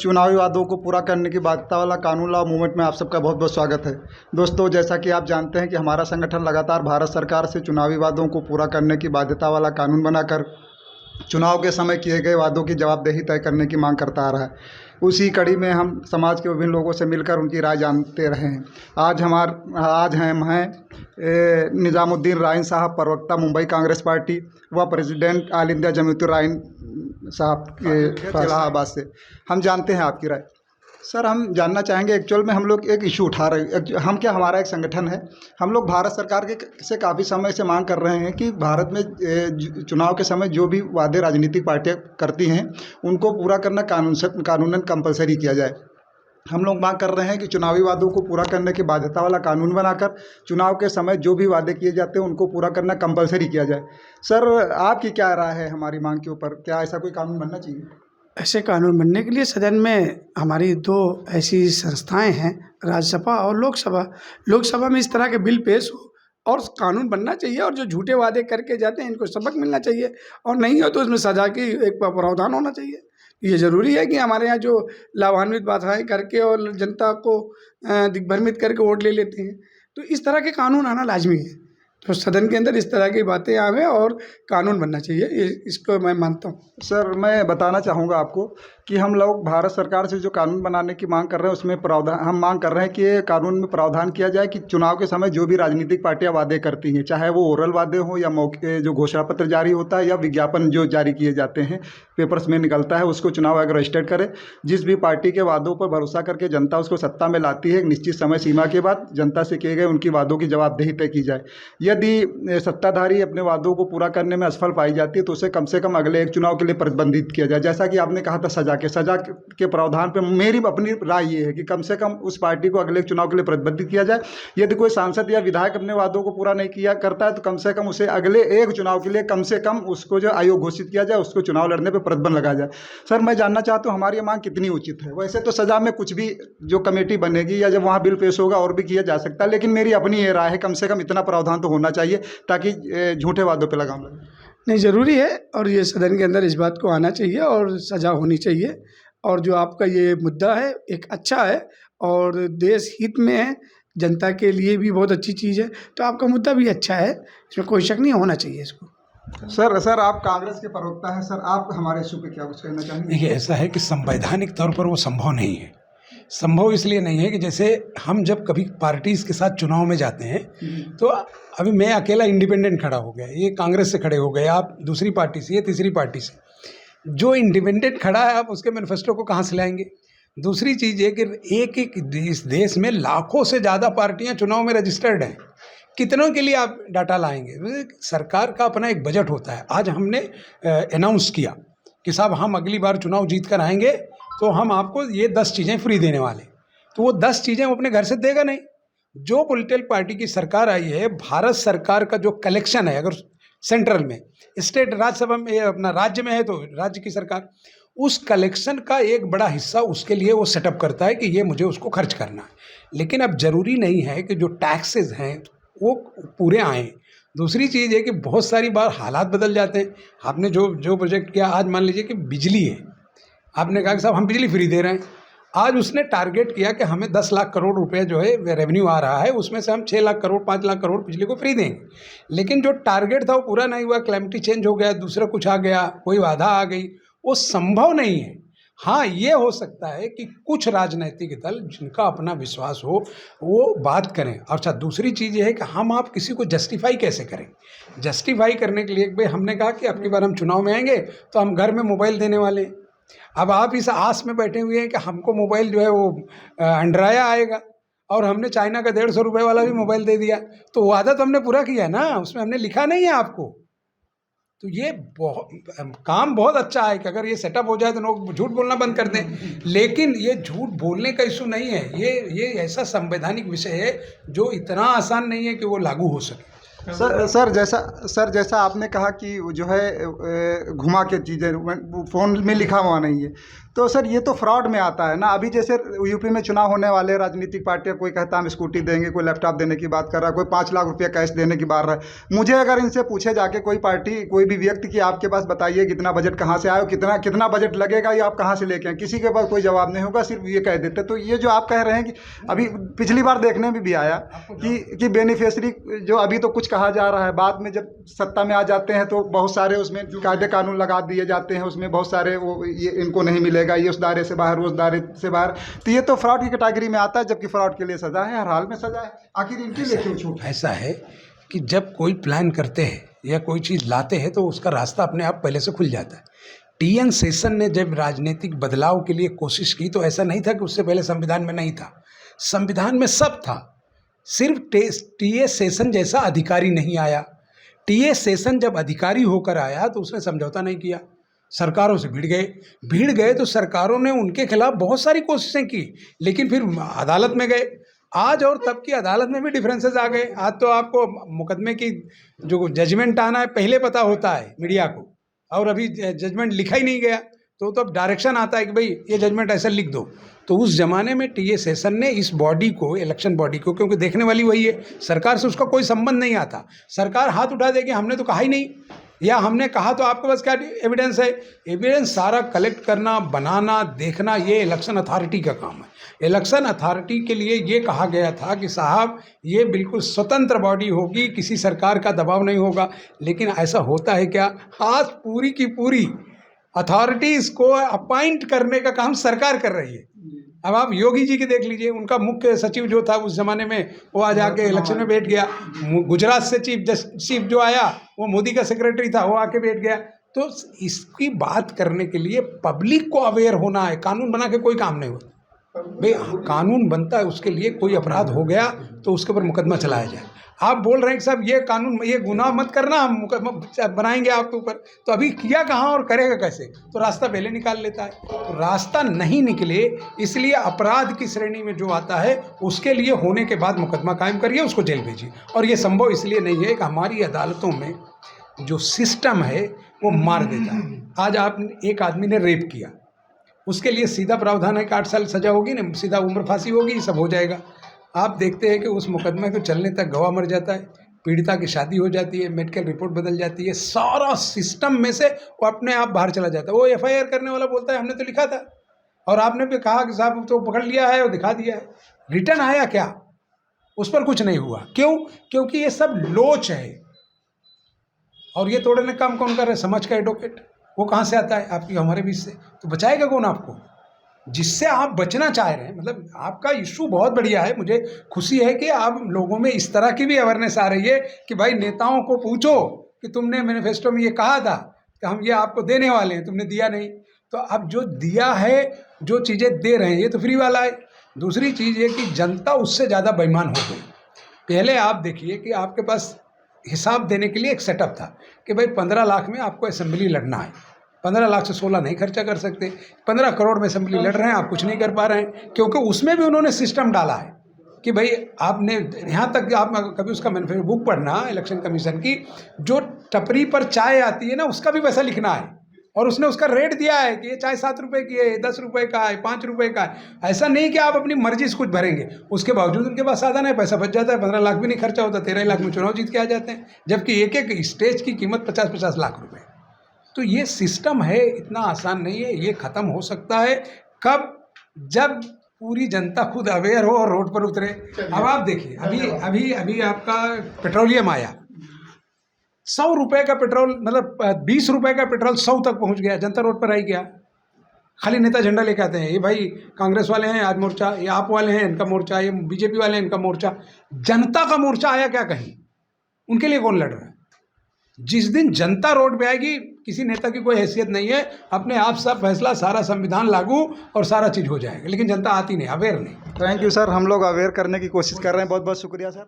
चुनावी वादों को पूरा करने की बाध्यता वाला कानून लॉ मूवमेंट में आप सबका बहुत बहुत स्वागत है। दोस्तों, जैसा कि आप जानते हैं कि हमारा संगठन लगातार भारत सरकार से चुनावी वादों को पूरा करने की बाध्यता वाला कानून बनाकर चुनाव के समय किए गए वादों की जवाबदेही तय करने की मांग करता आ रहा है। उसी कड़ी में हम समाज के विभिन्न लोगों से मिलकर उनकी राय जानते रहे हैं। आज हम हैं निज़ामुद्दीन राइन साहब, प्रवक्ता मुंबई कांग्रेस पार्टी व प्रेसिडेंट ऑल इंडिया जमीयतुर राइन साहब के इलाहाबाद से। हम जानते हैं आपकी राय। सर, हम जानना चाहेंगे, एक्चुअल में हम लोग एक इशू उठा रहे हैं। हमारा एक संगठन है। हम लोग भारत सरकार के से काफ़ी समय से मांग कर रहे हैं कि भारत में चुनाव के समय जो भी वादे राजनीतिक पार्टियां करती हैं उनको पूरा करना कानूनन कंपलसरी किया जाए। हम लोग मांग कर रहे हैं कि चुनावी वादों को पूरा करने की बाध्यता वाला कानून बनाकर चुनाव के समय जो भी वादे किए जाते हैं उनको पूरा करना कंपलसरी किया जाए। सर, आपकी क्या राय है हमारी मांग के ऊपर? क्या ऐसा कोई कानून बनना चाहिए? ऐसे कानून बनने के लिए सदन में हमारी दो ऐसी संस्थाएं हैं, राज्यसभा और लोकसभा। लोकसभा में इस तरह के बिल पेश हो और कानून बनना चाहिए, और जो झूठे वादे करके जाते हैं इनको सबक मिलना चाहिए, और नहीं हो तो उसमें सजा की एक प्रावधान होना चाहिए। ये ज़रूरी है कि हमारे यहाँ जो लाभान्वित बाधाएँ करके और जनता को दिग्भ्रमित करके वोट ले लेते हैं, तो इस तरह के कानून आना लाजमी है। तो सदन के अंदर इस तरह की बातें आवे और कानून बनना चाहिए, इसको मैं मानता हूँ। सर, मैं बताना चाहूँगा आपको कि हम लोग भारत सरकार से जो कानून बनाने की मांग कर रहे हैं उसमें प्रावधान हम मांग कर रहे हैं कि ये कानून में प्रावधान किया जाए कि चुनाव के समय जो भी राजनीतिक पार्टियां वादे करती हैं, चाहे वो ओरल वादे हों या मौके जो घोषणा पत्र जारी होता है या विज्ञापन जो जारी किए जाते हैं, पेपर्स में निकलता है, उसको चुनाव आयोग रजिस्टर्ड करे। जिस भी पार्टी के वादों पर भरोसा करके जनता उसको सत्ता में लाती है, एक निश्चित समय सीमा के बाद जनता से किए गए उनकी वादों की जवाबदेही तय की जाए। यदि सत्ताधारी अपने वादों को पूरा करने में असफल पाई जाती है तो उसे कम से कम अगले एक चुनाव के लिए प्रतिबंधित किया जाए। जैसा कि आपने कहा था सजा के प्रावधान पे मेरी अपनी राय ये है कि कम से कम उस पार्टी को अगले चुनाव के लिए प्रतिबंधित किया जाए। यदि कोई सांसद या विधायक अपने वादों को पूरा नहीं करता है तो कम से कम उसे अगले एक चुनाव के लिए कम से कम उसको जो आयोग घोषित किया जाए, उसको चुनाव लड़ने पर प्रतिबंध लगाया जाए। सर, मैं जानना चाहता हूँ हमारी मांग कितनी उचित है? वैसे तो सजा में कुछ भी जो कमेटी बनेगी या जब वहाँ बिल पेश होगा और भी किया जा सकता है, लेकिन मेरी अपनी ये राय है कम से कम इतना प्रावधान तो होना चाहिए ताकि झूठे वादों पर लगाम लगे। नहीं, ज़रूरी है, और ये सदन के अंदर इस बात को आना चाहिए और सज़ा होनी चाहिए। और जो आपका ये मुद्दा है एक अच्छा है और देश हित में है, जनता के लिए भी बहुत अच्छी चीज़ है, तो आपका मुद्दा भी अच्छा है, इसमें कोई शक नहीं होना चाहिए इसको। सर, आप कांग्रेस के प्रवक्ता हैं। सर, आप हमारे इशू पे क्या कुछ कहना चाहेंगे? देखिए, ऐसा है कि संवैधानिक तौर पर वो संभव नहीं है। संभव इसलिए नहीं है कि जैसे हम जब कभी पार्टीज़ के साथ चुनाव में जाते हैं तो अभी मैं अकेला इंडिपेंडेंट खड़ा हो गया, ये कांग्रेस से खड़े हो गए, आप दूसरी पार्टी से, ये तीसरी पार्टी से। जो इंडिपेंडेंट खड़ा है आप उसके मैनिफेस्टो को कहाँ से लाएंगे? दूसरी चीज़ ये कि इस देश में लाखों से ज़्यादा पार्टियां चुनाव में रजिस्टर्ड हैं, कितनों के लिए आप डाटा लाएंगे? सरकार का अपना एक बजट होता है। आज हमने अनाउंस किया कि साहब हम अगली बार चुनाव जीत कर आएंगे तो हम आपको ये 10 चीज़ें फ्री देने वाले। तो वो 10 चीज़ें वो अपने घर से देगा नहीं। जो पॉलिटिकल पार्टी की सरकार आई है, भारत सरकार का जो कलेक्शन है, अगर सेंट्रल में, स्टेट राज्यसभा में, अपना राज्य में है तो राज्य की सरकार उस कलेक्शन का एक बड़ा हिस्सा उसके लिए वो सेटअप करता है कि ये मुझे उसको खर्च करना है। लेकिन अब ज़रूरी नहीं है कि जो टैक्सेस हैं वो पूरे आएँ। दूसरी चीज़ है कि बहुत सारी बार हालात बदल जाते हैं। आपने जो प्रोजेक्ट किया, आज मान लीजिए कि बिजली है, आपने कहा कि साहब हम बिजली फ्री दे रहे हैं। आज उसने टारगेट किया कि हमें 10 लाख करोड़ रुपए जो है रेवेन्यू आ रहा है, उसमें से हम 6 लाख करोड़ 5 लाख करोड़ बिजली को फ्री देंगे। लेकिन जो टारगेट था वो पूरा नहीं हुआ, क्लैमिटी चेंज हो गया, दूसरा कुछ आ गया, कोई बाधा आ गई, वो संभव नहीं है। हाँ, ये हो सकता है कि कुछ राजनीतिक दल जिनका अपना विश्वास हो वो बात करें। अच्छा, दूसरी चीज़ ये है कि आप किसी को जस्टिफाई कैसे करें? जस्टिफाई करने के लिए भाई हमने कहा कि अबकी बार हम चुनाव में आएंगे तो हम घर में मोबाइल देने वाले हैं। अब आप इस आस में बैठे हुए हैं कि हमको मोबाइल जो है वो अंडराया आएगा, और हमने चाइना का 150 रुपये वाला भी मोबाइल दे दिया। तो वादा तो हमने पूरा किया ना, उसमें हमने लिखा नहीं है आपको। तो ये काम बहुत अच्छा है कि अगर ये सेटअप हो जाए तो लोग झूठ बोलना बंद कर दें। लेकिन ये झूठ बोलने का इशू नहीं है, ये ऐसा संवैधानिक विषय है जो इतना आसान नहीं है कि वो लागू हो सके। सर, जैसा आपने कहा कि जो है घुमा के चीज़ें फ़ोन में लिखा हुआ नहीं है, तो सर ये तो फ्रॉड में आता है ना। अभी जैसे यूपी में चुनाव होने वाले, राजनीतिक पार्टियां, कोई कहता है हम स्कूटी देंगे, कोई लैपटॉप देने की बात कर रहा है, कोई 5 लाख रुपया कैश देने की बात रहा है। मुझे अगर इनसे पूछे जाके कोई पार्टी, कोई भी व्यक्ति कि आपके पास बताइए कितना बजट कहाँ से आया, कितना कितना बजट लगेगा, या आप कहाँ से लेके आए, किसी के पास कोई जवाब नहीं होगा, सिर्फ ये कह देते। तो ये जो आप कह रहे हैं कि अभी पिछली बार देखने में भी आया कि बेनिफिशियरी जो अभी तो कुछ कहा जा रहा है, बाद में जब सत्ता में आ जाते हैं तो बहुत सारे उसमें कायदे कानून लगा दिए जाते हैं, उसमें बहुत सारे वो ये इनको नहीं मिलेगा, ये उस दायरे से बाहर, उस दायरे से बाहर। तो ये तो फ्रॉड की कैटेगरी में आता है, जबकि फ्रॉड के लिए सजा है, हर हाल में सजा है। आखिर इनके लिए क्यों छूट? ऐसा है कि जब कोई प्लान करते हैं या कोई चीज़ लाते हैं तो उसका रास्ता अपने आप पहले से खुल जाता है। टी.एन. शेषन ने जब राजनीतिक बदलाव के लिए कोशिश की तो ऐसा नहीं था कि उससे पहले संविधान में नहीं था, संविधान में सब था, सिर्फ टी.एस. शेषन जैसा अधिकारी नहीं आया। टी.एस. शेषन जब अधिकारी होकर आया तो उसने समझौता नहीं किया, सरकारों से भिड़ गए तो सरकारों ने उनके खिलाफ बहुत सारी कोशिशें की, लेकिन फिर अदालत में गए। आज और तब की अदालत में भी डिफरेंसेस आ गए। आज तो आपको मुकदमे की जो जजमेंट आना है पहले पता होता है मीडिया को, और अभी जजमेंट लिखा ही नहीं गया तो अब डायरेक्शन आता है कि भाई ये जजमेंट ऐसा लिख दो। तो उस ज़माने में टी.एस. शेषन ने इस बॉडी को, इलेक्शन बॉडी को, क्योंकि देखने वाली वही है, सरकार से उसका कोई संबंध नहीं आता, सरकार हाथ उठा देगी हमने तो कहा ही नहीं, या हमने कहा तो आपके पास क्या एविडेंस है। एविडेंस सारा कलेक्ट करना, बनाना, देखना, ये इलेक्शन अथॉरिटी का काम है। इलेक्शन अथॉरिटी के लिए ये कहा गया था कि साहब ये बिल्कुल स्वतंत्र बॉडी होगी, किसी सरकार का दबाव नहीं होगा। लेकिन ऐसा होता है क्या? आज पूरी की पूरी अथॉरिटीज़ को अपॉइंट करने का काम सरकार कर रही है। अब आप योगी जी की देख लीजिए, उनका मुख्य सचिव जो था उस ज़माने में, वो आज आके इलेक्शन में बैठ गया। गुजरात से चीफ जो आया वो मोदी का सेक्रेटरी था, वो आके बैठ गया। तो इसकी बात करने के लिए पब्लिक को अवेयर होना है, कानून बना के कोई काम नहीं होता। भाई कानून बनता है उसके लिए, कोई अपराध हो गया तो उसके ऊपर मुकदमा चलाया जाए। आप बोल रहे हैं कि साहब ये कानून, ये गुनाह मत करना, हम मुकदमा बनाएंगे आपके ऊपर, तो अभी किया कहाँ और करेगा कैसे? तो रास्ता पहले निकाल लेता है। तो रास्ता नहीं निकले इसलिए अपराध की श्रेणी में जो आता है उसके लिए होने के बाद मुकदमा कायम करिए, उसको जेल भेजिए। और ये संभव इसलिए नहीं है कि हमारी अदालतों में जो सिस्टम है वो मार देता है। आज आप एक आदमी ने रेप किया, उसके लिए सीधा प्रावधान है कि 8 साल सजा होगी ना, सीधा उम्र फांसी होगी, सब हो जाएगा। आप देखते हैं कि उस मुकदमे को चलने तक गवाह मर जाता है, पीड़िता की शादी हो जाती है, मेडिकल रिपोर्ट बदल जाती है, सारा सिस्टम में से वो अपने आप बाहर चला जाता है। वो एफआईआर करने वाला बोलता है हमने तो लिखा था, और आपने भी कहा कि साहब तो पकड़ लिया है और दिखा दिया है, रिटर्न आया क्या? उस पर कुछ नहीं हुआ। क्यों? क्योंकि ये सब लोच है। और ये तोड़ने का काम कौन कर रहा है? समाज का एडवोकेट। वो कहाँ से आता है? आपकी हमारे बीच से। तो बचाएगा कौन आपको? जिससे आप बचना चाह रहे हैं, मतलब आपका इशू बहुत बढ़िया है। मुझे खुशी है कि आप लोगों में इस तरह की भी अवेयरनेस आ रही है कि भाई नेताओं को पूछो कि तुमने मैनिफेस्टो में ये कहा था कि हम ये आपको देने वाले हैं, तुमने दिया नहीं। तो अब जो दिया है, जो चीज़ें दे रहे हैं, ये तो फ्री वाला है। दूसरी चीज़ ये कि जनता उससे ज़्यादा बेईमान हो गई। पहले आप देखिए कि आपके पास हिसाब देने के लिए एक सेटअप था कि भाई 15 लाख में आपको असेंबली लड़ना है, 15 लाख से 16 नहीं खर्चा कर सकते, 15 करोड़ में असेंबली लड़ रहे हैं, आप कुछ नहीं कर पा रहे हैं। क्योंकि उसमें भी उन्होंने सिस्टम डाला है कि भाई आपने यहाँ तक, आप कभी उसका मैनिफेस्टो बुक पढ़ना इलेक्शन कमीशन की, जो टपरी पर चाय आती है ना उसका भी पैसा लिखना है, और उसने उसका रेट दिया है कि ये चाय 7 रुपये की है, 10 रुपये का है, 5 रुपये का है। ऐसा नहीं कि आप अपनी मर्जी से कुछ भरेंगे। उसके बावजूद उनके पास साधन है, पैसा बच जाता है, 15 लाख भी नहीं खर्चा होता, 13 लाख में चुनाव जीत के आ जाते हैं, जबकि एक एक स्टेज की कीमत 50-50 लाख रुपए। तो ये सिस्टम है, इतना आसान नहीं है। ये ख़त्म हो सकता है कब? जब पूरी जनता खुद अवेयर हो और रोड पर उतरे। अब आप देखिए, अभी आपका पेट्रोलियम आया, 100 रुपये का पेट्रोल, मतलब 20 रुपये का पेट्रोल 100 तक पहुंच गया, जनता रोड पर आई गया। खाली नेता झंडा लेके आते हैं, ये भाई कांग्रेस वाले हैं आज मोर्चा, ये आप वाले हैं इनका मोर्चा, ये बीजेपी वाले हैं इनका मोर्चा। जनता का मोर्चा आया क्या कहीं? उनके लिए कौन लड़ रहा है? जिस दिन जनता रोड पे आएगी, किसी नेता की कोई हैसियत नहीं है, अपने आप सब फैसला, सारा संविधान लागू और सारा चीज़ हो जाएगा। लेकिन जनता आती नहीं, अवेयर नहीं। थैंक यू सर, हम लोग अवेयर करने की कोशिश कर रहे हैं। बहुत बहुत शुक्रिया सर।